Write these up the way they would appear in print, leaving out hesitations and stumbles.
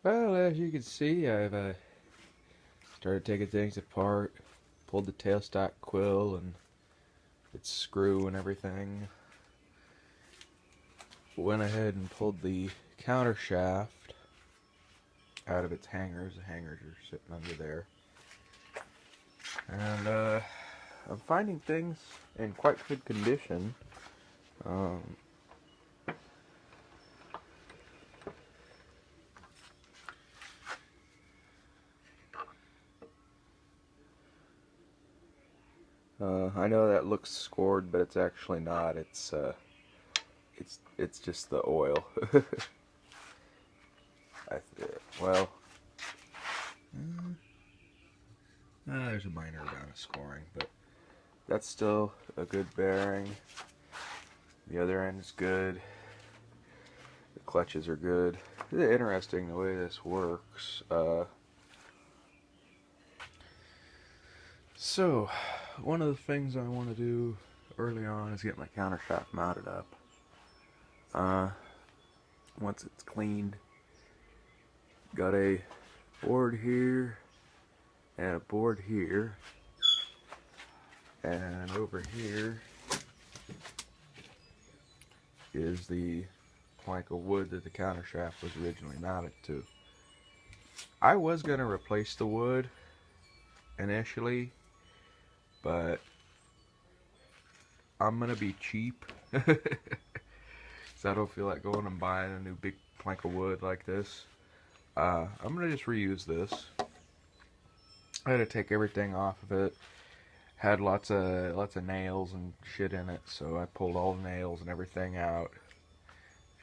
Well, as you can see, I've started taking things apart, pulled the tailstock quill and its screw and everything. Went ahead and pulled the countershaft out of its hangers. The hangers are sitting under there. And I'm finding things in quite good condition. Um, I know that looks scored, but it's actually not. It's just the oil. I, well, there's a minor amount of scoring, but that's still a good bearing. The other end is good. The clutches are good. It's interesting the way this works. So, one of the things I want to do early on is get my countershaft mounted up. Once it's cleaned, got a board here and a board here, and over here is the plank of wood that the countershaft was originally mounted to. I was going to replace the wood initially, but I'm going to be cheap. Because I don't feel like going and buying a new big plank of wood like this. I'm going to just reuse this. I had to take everything off of it. Had lots of nails and shit in it, so I pulled all the nails and everything out.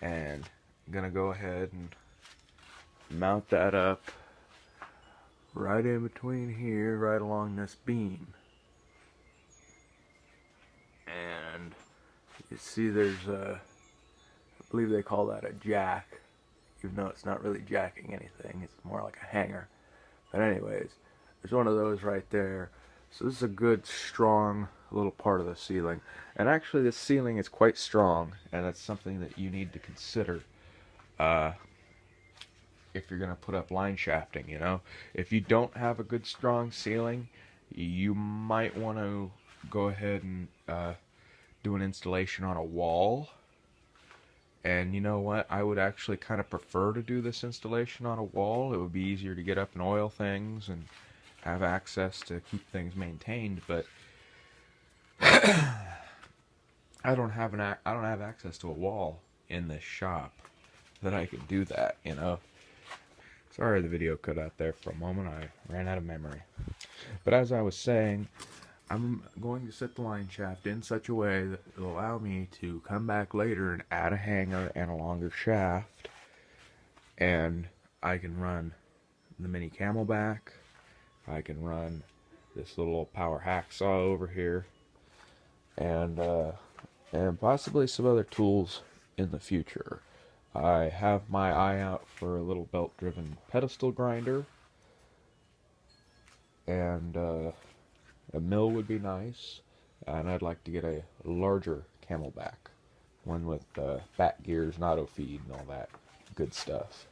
And I'm going to go ahead and mount that up right in between here, right along this beam. And you see there's a, I believe they call that a jack, even though it's not really jacking anything, it's more like a hanger. But anyways, there's one of those right there. So this is a good, strong little part of the ceiling. And actually this ceiling is quite strong, and that's something that you need to consider if you're going to put up line shafting, you know. If you don't have a good, strong ceiling, you might want to go ahead and do an installation on a wall. And you know what? I would actually kind of prefer to do this installation on a wall. It would be easier to get up and oil things and have access to keep things maintained, but I don't have access to a wall in this shop that I can do that, you know. Sorry the video cut out there for a moment. I ran out of memory. But as I was saying, I'm going to set the line shaft in such a way that it'll allow me to come back later and add a hanger and a longer shaft, and I can run the mini camelback. I can run this little power hacksaw over here, and possibly some other tools in the future. I have my eye out for a little belt-driven pedestal grinder, and a mill would be nice, and I'd like to get a larger camelback, one with back gears and auto feed and all that good stuff.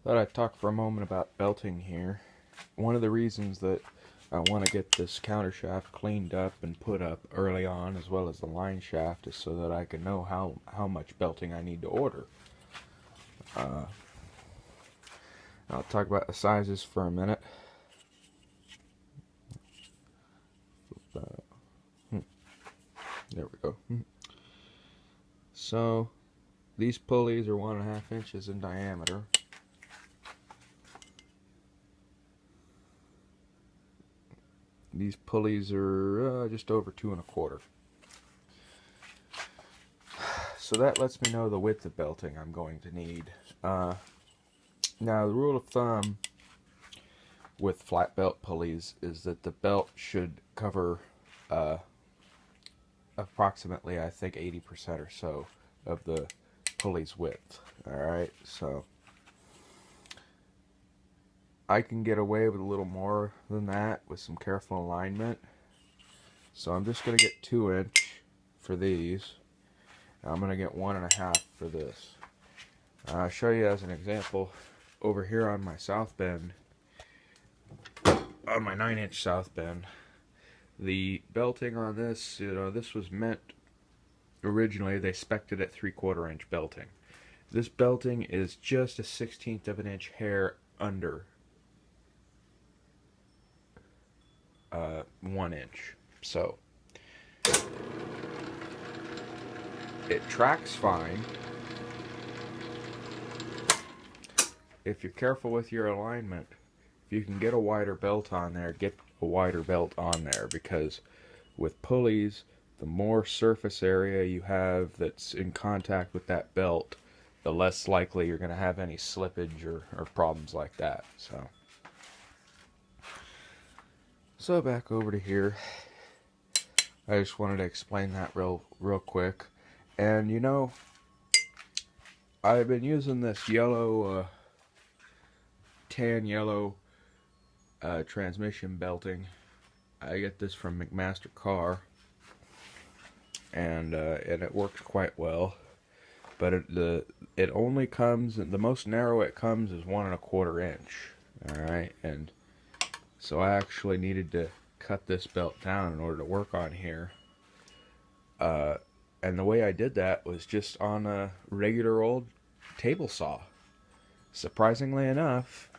Thought I'd talk for a moment about belting here. One of the reasons that I want to get this countershaft cleaned up and put up early on, as well as the line shaft, is so that I can know how much belting I need to order. I'll talk about the sizes for a minute. There we go. So these pulleys are 1.5 inches in diameter. These pulleys are just over 2 1/4. So that lets me know the width of belting I'm going to need. Now the rule of thumb with flat belt pulleys is that the belt should cover approximately, I think, 80% or so of the pulley's width. Alright, so I can get away with a little more than that with some careful alignment. So I'm just going to get 2 inch for these. I'm going to get 1.5 for this. I'll show you as an example over here on my south bend, on my 9-inch south bend. The belting on this, this was meant, originally they spec'd it at 3/4 inch belting. This belting is just a 1/16 of an inch hair under 1 inch. So it tracks fine. If you're careful with your alignment, if you can get a wider belt on there, get a wider belt on there, because with pulleys, the more surface area you have that's in contact with that belt, the less likely you're going to have any slippage or problems like that. So back over to here. I just wanted to explain that real quick. And I've been using this yellow, tan yellow transmission belting. I get this from McMaster Car, and it works quite well. But it only comes, the most narrow it comes is 1.25 inch. All right, and so I actually needed to cut this belt down in order to work on here. And the way I did that was just on a regular old table saw. Surprisingly enough,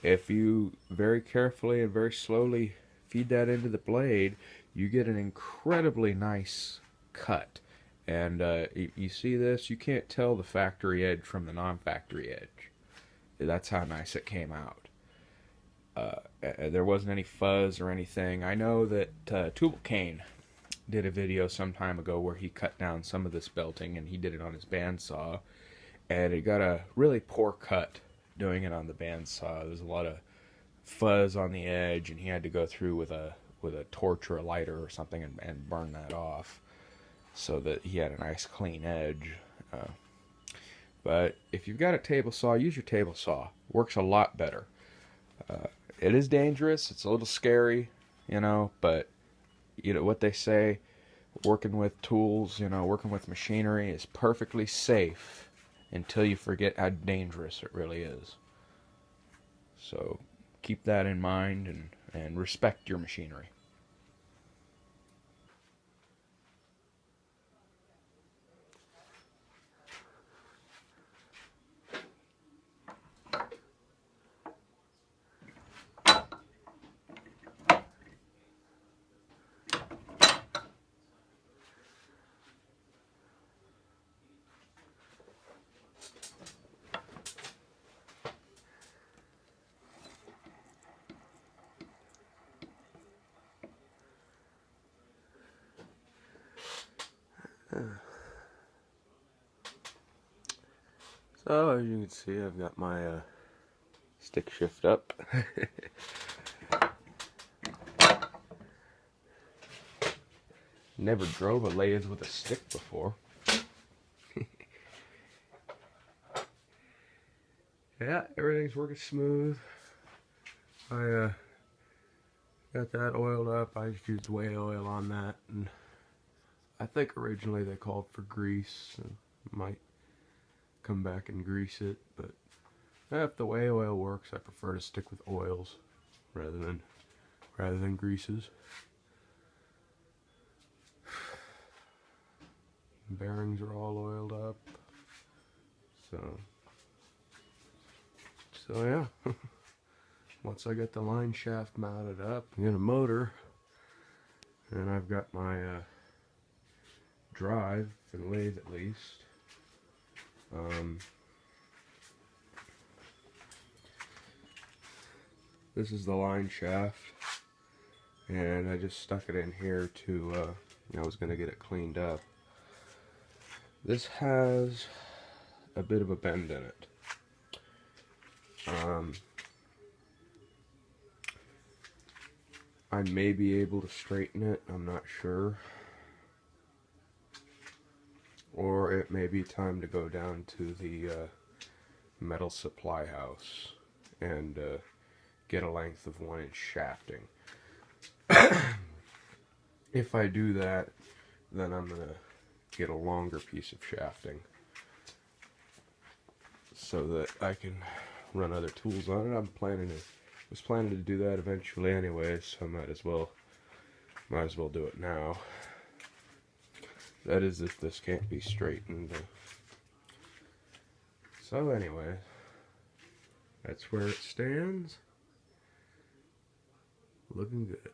if you very carefully and very slowly feed that into the blade, you get an incredibly nice cut. And you see this, you can't tell the factory edge from the non-factory edge. That's how nice it came out. There wasn't any fuzz or anything. I know that Tubal Cain did a video some time ago where he cut down some of this belting, and he did it on his bandsaw, and it got a really poor cut doing it on the bandsaw. There was a lot of fuzz on the edge, and he had to go through with a torch or a lighter or something and burn that off, so that he had a nice clean edge. But if you've got a table saw, use your table saw. Works a lot better. It is dangerous. It's a little scary, but what they say, working with tools, working with machinery is perfectly safe until you forget how dangerous it really is. So keep that in mind and respect your machinery. So as you can see, I've got my stick shift up. Never drove a lathe with a stick before. Yeah, everything's working smooth. I got that oiled up. I just used whey oil on that, and I think originally they called for grease. So might come back and grease it, but if the whey oil works, I prefer to stick with oils rather than greases. Bearings are all oiled up, so yeah. Once I get the line shaft mounted up, I get a motor, and I've got my drive for the lathe at least. This is the line shaft, and I just stuck it in here to, I was going to get it cleaned up. This has a bit of a bend in it. I may be able to straighten it, I'm not sure. Or it may be time to go down to the metal supply house and get a length of 1 inch shafting. If I do that, then I'm gonna get a longer piece of shafting so that I can run other tools on it. Was planning to do that eventually anyway, so I might as well do it now. That is if this can't be straightened. So anyway, that's where it stands. Looking good.